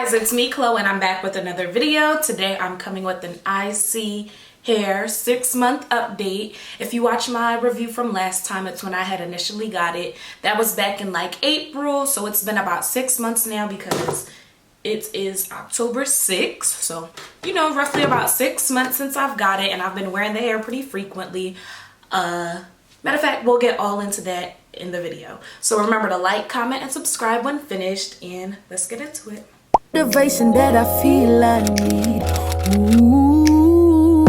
guys, it's me, Chloe, and I'm back with another video. Today I'm coming with an Isee hair 6-month update. If you watch my review from last time, it's when I had initially got it. That was back in like April, so it's been about 6 months now because it is October 6th. So, you know, roughly about 6 months since I've got it, and I've been wearing the hair pretty frequently. Matter of fact, we'll get all into that in the video. So remember to like, comment, and subscribe when finished, and let's get into it. Motivation that I feel I need. Ooh.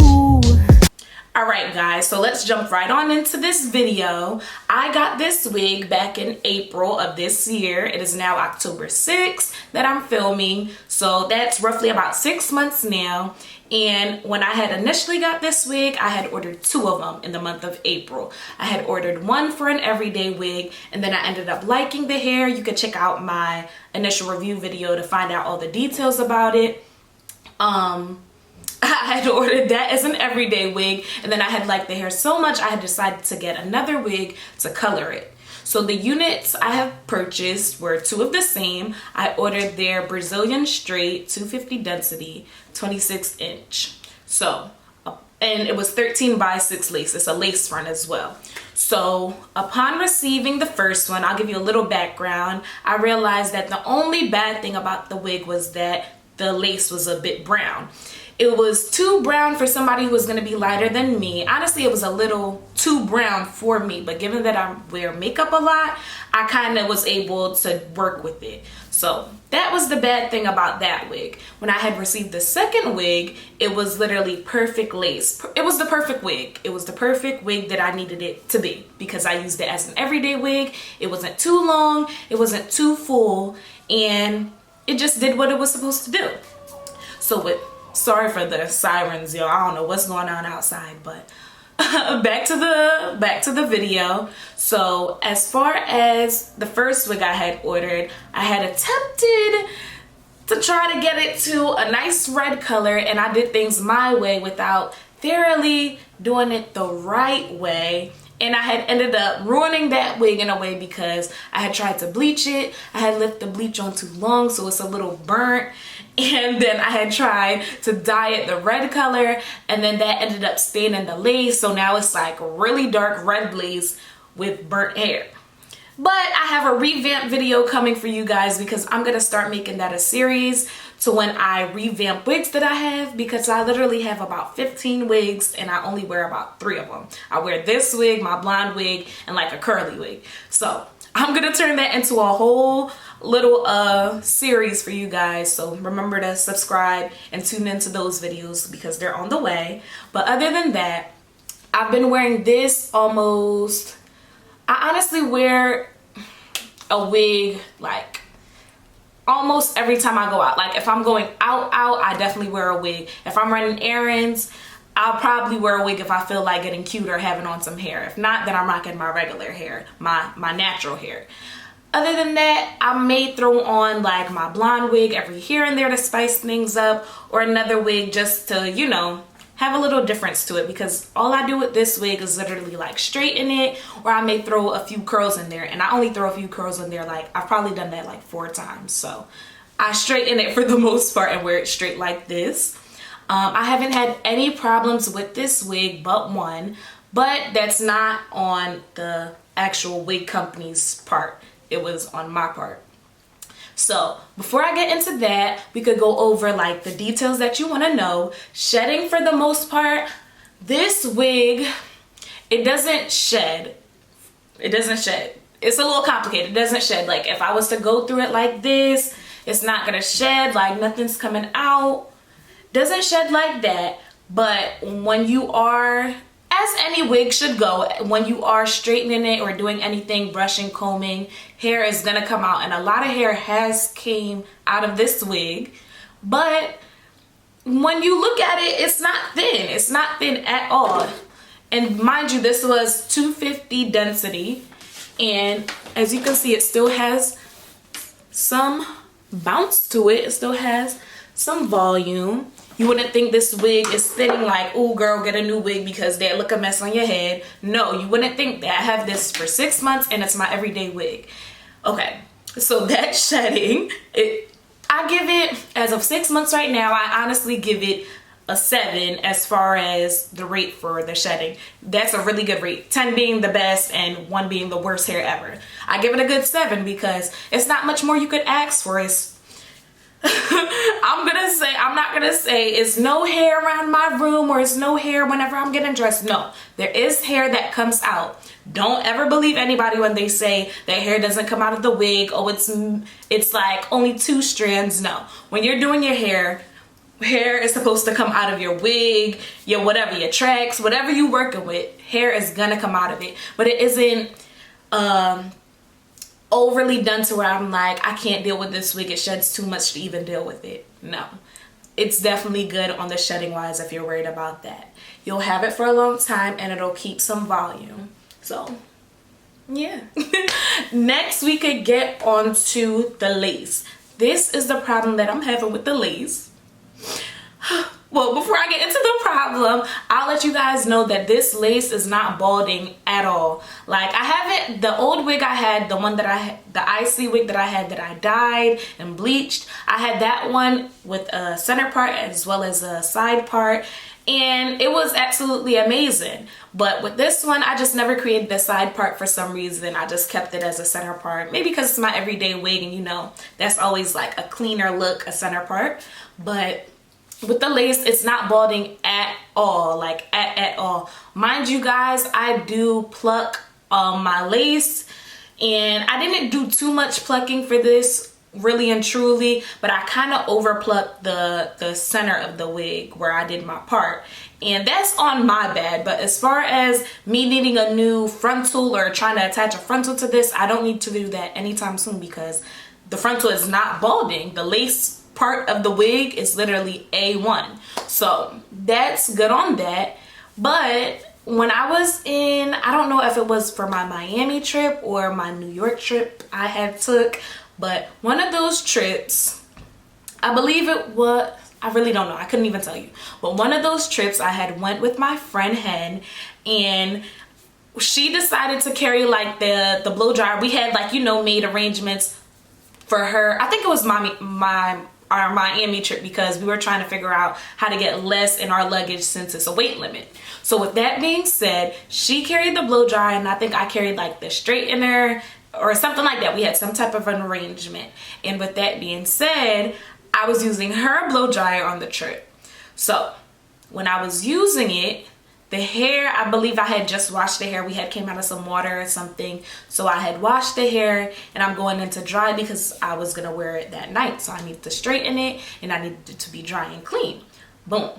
Alright guys, so let's jump right on into this video. I got this wig back in April of this year. It is now October 6th that I'm filming, so that's roughly about 6 months now. And when I had initially got this wig, I had ordered 2 of them in the month of April. I had ordered one for an everyday wig, and then I ended up liking the hair. You can check out my initial review video to find out all the details about it. I had ordered that as an everyday wig, and then I had liked the hair so much I had decided to get another wig to color it. So the units I have purchased were 2 of the same. I ordered their Brazilian straight 250 density 26 inch. So, and it was 13 by 6 lace. It's a lace front as well. So upon receiving the first one, I'll give you a little background. I realized that the only bad thing about the wig was that the lace was a bit brown. It was too brown for somebody who was going to be lighter than me. Honestly, it was a little too brown for me, but given that I wear makeup a lot, I kind of was able to work with it. So that was the bad thing about that wig. When I had received the second wig, it was literally perfect lace. It was the perfect wig. It was the perfect wig that I needed it to be because I used it as an everyday wig. It wasn't too long, it wasn't too full, and it just did what it was supposed to do. So sorry for the sirens, y'all. I don't know what's going on outside, but back to the video. So as far as the first wig I had ordered, I had attempted to try to get it to a nice red color, and I did things my way without thoroughly doing it the right way. And I had ended up ruining that wig in a way because I had tried to bleach it. I had left the bleach on too long, so it's a little burnt. And then I had tried to dye it the red color, and then that ended up staining the lace. So now it's like really dark red lace with burnt hair. But I have a revamp video coming for you guys because I'm going to start making that a series to when I revamp wigs that I have, because I literally have about 15 wigs and I only wear about 3 of them. I wear this wig, my blonde wig, and like a curly wig. So I'm going to turn that into a whole little series for you guys. So remember to subscribe and tune into those videos because they're on the way. But other than that, I've been wearing this almost... I honestly wear a wig like almost every time I go out. Like if I'm going out, I definitely wear a wig. If I'm running errands, I'll probably wear a wig if I feel like getting cute or having on some hair. If not, then I'm rocking my regular hair, my natural hair. Other than that, I may throw on like my blonde wig every here and there to spice things up, or another wig just to, you know, have a little difference to it, because all I do with this wig is literally like straighten it, or I may throw a few curls in there, and I only throw a few curls in there, like I've probably done that like 4 times. So I straighten it for the most part and wear it straight like this. I haven't had any problems with this wig but one, but that's not on the actual wig company's part. It was on my part. So before I get into that, we could go over like the details that you want to know. Shedding, for the most part, this wig, it doesn't shed. It doesn't shed. It's a little complicated. It doesn't shed. Like if I was to go through it like this, it's not gonna shed, like nothing's coming out. Doesn't shed like that. But when you are, as any wig should go, when you are straightening it or doing anything, brushing, combing, hair is gonna come out, and a lot of hair has came out of this wig. But when you look at it, it's not thin. It's not thin at all. And mind you, this was 250 density, and as you can see, it still has some bounce to it. It still has some volume. You wouldn't think this wig is thinning like, oh girl, get a new wig because they look a mess on your head. No, you wouldn't think that. I have this for 6 months and it's my everyday wig. Okay, so that shedding, I give it, as of 6 months right now, I honestly give it a 7 as far as the rate for the shedding. That's a really good rate. 10 being the best and 1 being the worst hair ever. I give it a good 7 because it's not much more you could ask for. It's I'm not gonna say it's no hair around my room or it's no hair whenever I'm getting dressed. No, there is hair that comes out. Don't ever believe anybody when they say that hair doesn't come out of the wig. Oh, it's like only 2 strands. No, when you're doing your hair is supposed to come out of your wig, your whatever, your tracks, whatever you working with, hair is gonna come out of it. But it isn't overly done to where I'm like, I can't deal with this wig, it sheds too much to even deal with it. No, it's definitely good on the shedding wise if you're worried about that. You'll have it for a long time and it'll keep some volume. So yeah. Next we could get onto the lace. This is the problem that I'm having with the lace. Well, before I get into the problem, I'll let you guys know that this lace is not balding at all. Like, I haven't, the old wig I had, the one that I had, the Isee wig that I had that I dyed and bleached, I had that one with a center part as well as a side part, and it was absolutely amazing. But with this one, I just never created the side part for some reason. I just kept it as a center part. Maybe because it's my everyday wig and you know, that's always like a cleaner look, a center part. But with the lace, it's not balding at all, like at all. Mind you guys, I do pluck my lace, and I didn't do too much plucking for this, really and truly, but I kind of over plucked the center of the wig where I did my part, and that's on my bad. But as far as me needing a new frontal or trying to attach a frontal to this, I don't need to do that anytime soon because the frontal is not balding. The lace part of the wig is literally A1, so that's good on that. But when I was in, I don't know if it was for my Miami trip or my New York trip I had took, but one of those trips, I believe it was, I really don't know, I couldn't even tell you, but one of those trips I had went with my friend Hen, and she decided to carry like the blow dryer. We had, like, you know, made arrangements for her. I think it was our Miami trip because we were trying to figure out how to get less in our luggage since it's a weight limit. So with that being said, she carried the blow dryer and I think I carried like the straightener or something like that. We had some type of an arrangement. And with that being said, I was using her blow dryer on the trip. So when I was using it, the hair, I believe I had just washed the hair. We had came out of some water or something. So I had washed the hair and I'm going into dry because I was gonna wear it that night. So I needed to straighten it and I needed it to be dry and clean. Boom.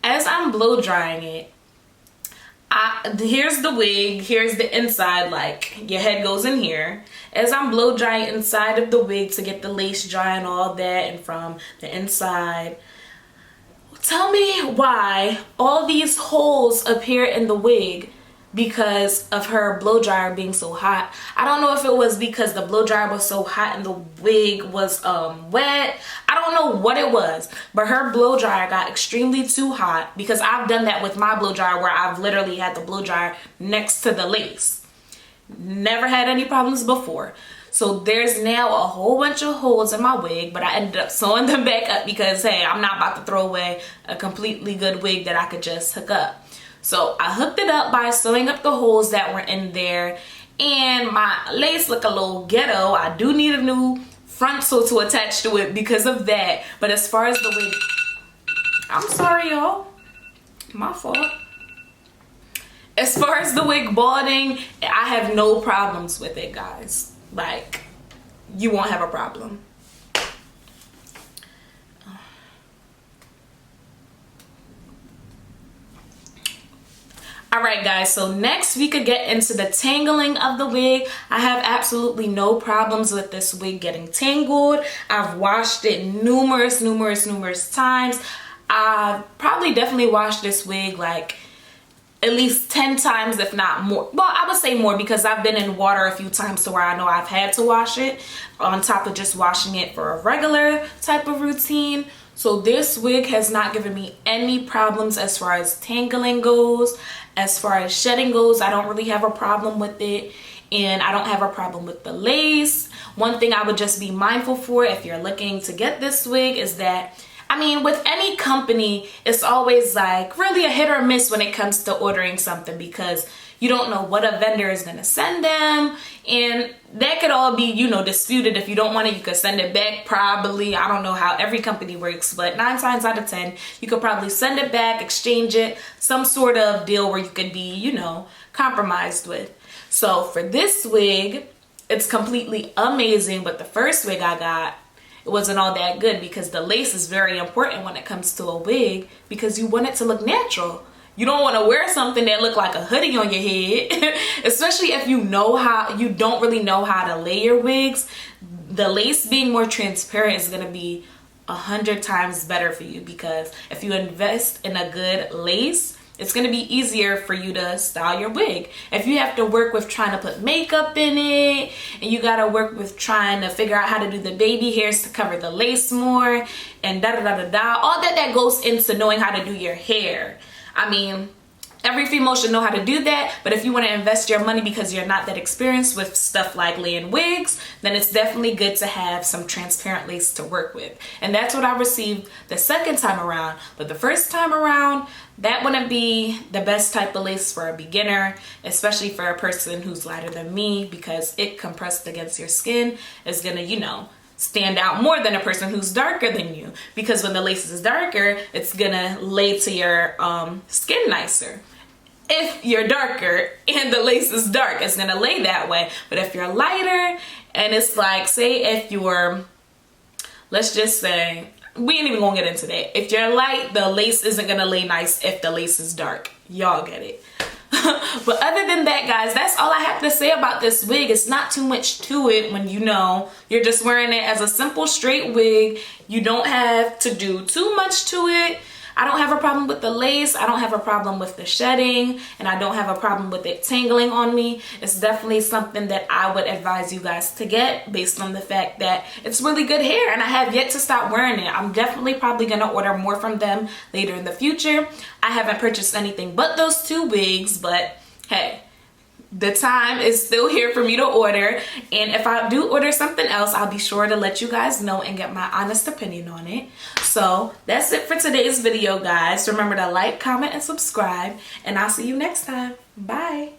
As I'm blow drying it, here's the wig, here's the inside, like your head goes in here. As I'm blow drying inside of the wig to get the lace dry and all that, and from the inside, tell me why all these holes appear in the wig because of her blow dryer being so hot. I don't know if it was because the blow dryer was so hot and the wig was wet. I don't know what it was, but her blow dryer got extremely too hot because I've done that with my blow dryer where I've literally had the blow dryer next to the lace. Never had any problems before. So there's now a whole bunch of holes in my wig, but I ended up sewing them back up because, hey, I'm not about to throw away a completely good wig that I could just hook up. So I hooked it up by sewing up the holes that were in there, and my lace look a little ghetto. I do need a new frontal to attach to it because of that. But as far as the wig, I'm sorry, y'all. My fault. As far as the wig balding, I have no problems with it, guys. Like, you won't have a problem. Alright guys, so next we could get into the tangling of the wig. I have absolutely no problems with this wig getting tangled. I've washed it numerous times. I've probably definitely washed this wig like at least 10 times, if not more. Well, I would say more because I've been in water a few times to where I know I've had to wash it on top of just washing it for a regular type of routine. So this wig has not given me any problems as far as tangling goes. As far as shedding goes, I don't really have a problem with it. and I don't have a problem with the lace. One thing I would just be mindful for if you're looking to get this wig is that, I mean, with any company, it's always like really a hit or miss when it comes to ordering something, because you don't know what a vendor is gonna send them, and that could all be, you know, disputed. If you don't want it, you could send it back probably. I don't know how every company works, but 9 times out of 10, you could probably send it back, exchange it, some sort of deal where you could be, you know, compromised with. So for this wig, it's completely amazing, but the first wig I got, it wasn't all that good, because the lace is very important when it comes to a wig, because you want it to look natural. You don't want to wear something that look like a hoodie on your head, especially if you don't really know how to lay your wigs. The lace being more transparent is going to be 100 times better for you, because if you invest in a good lace, it's going to be easier for you to style your wig. If you have to work with trying to put makeup in it, and you got to work with trying to figure out how to do the baby hairs to cover the lace more, and all that goes into knowing how to do your hair. I mean, every female should know how to do that, but if you want to invest your money because you're not that experienced with stuff like laying wigs, then it's definitely good to have some transparent lace to work with. And that's what I received the second time around. But the first time around, that wouldn't be the best type of lace for a beginner, especially for a person who's lighter than me, because it compressed against your skin is gonna, you know, stand out more than a person who's darker than you, because when the lace is darker, it's gonna lay to your skin nicer. If you're darker and the lace is dark, it's gonna lay that way. But if you're lighter, and it's like, say if you're, let's just say, we ain't even gonna get into that. If you're light, the lace isn't gonna lay nice if the lace is dark. Y'all get it. But other than that, guys, that's all I have to say about this wig. It's not too much to it when you know you're just wearing it as a simple straight wig. You don't have to do too much to it. I don't have a problem with the lace. I don't have a problem with the shedding, and I don't have a problem with it tangling on me. It's definitely something that I would advise you guys to get, based on the fact that it's really good hair, and I have yet to stop wearing it. I'm definitely probably gonna order more from them later in the future. I haven't purchased anything but those 2 wigs, but hey, the time is still here for me to order, and if I do order something else, I'll be sure to let you guys know and get my honest opinion on it. So that's it for today's video, guys. Remember to like, comment, and subscribe, and I'll see you next time. Bye.